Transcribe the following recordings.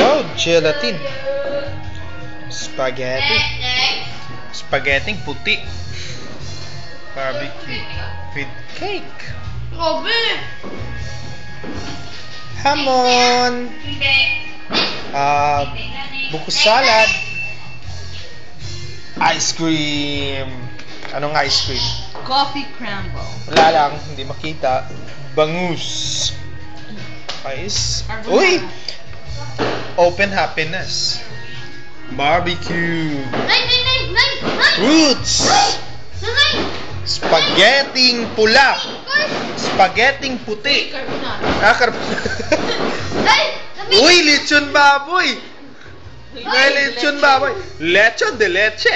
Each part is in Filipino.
Wow, gelatin. Spaghetti. Spaghetti puti. Barbecue. With cake. Hamon. Buko salad. Ice cream. Anong ice cream? Coffee crumble. Wala lang, hindi makita. Bangus. Ice. Uy! Open happiness. Barbecue. Fruits. Spaghetti pula. Spaghetti puti. Uy, lechon baboy. May lechon baboy. Lechon de leche.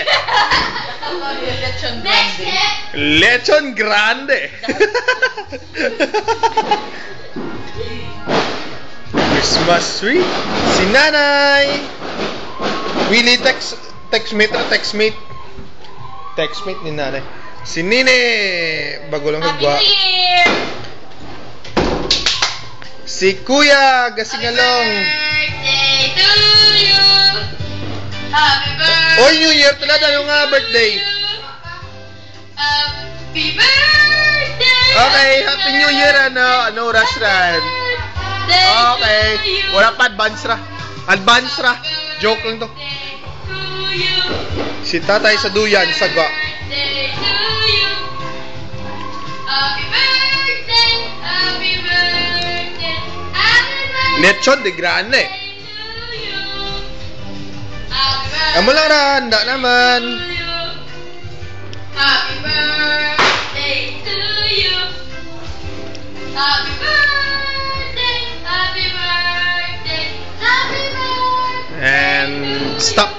Lechon grande. Christmas tree. Si nanay. Willie textmate ni nanay. Si Nine. Bago lang nagwa. Si Kuya Gasingalong. Birthday to you. Happy birthday. Oy, New Year talaga yung nga birthday. Happy birthday. Okay, Happy New Year ano rush ran. Okay, wala pa advance ra. Advance ra. Joke lang to. Si tatay sa duyan, sagwa. Birthday to you. Happy birthday. Happy birthday. Happy birthday. Lechon de grande. To you. Happy birthday. Amo lang ra, handa naman. Happy birthday to you. Happy birthday. Happy birthday. Happy birthday. And stop.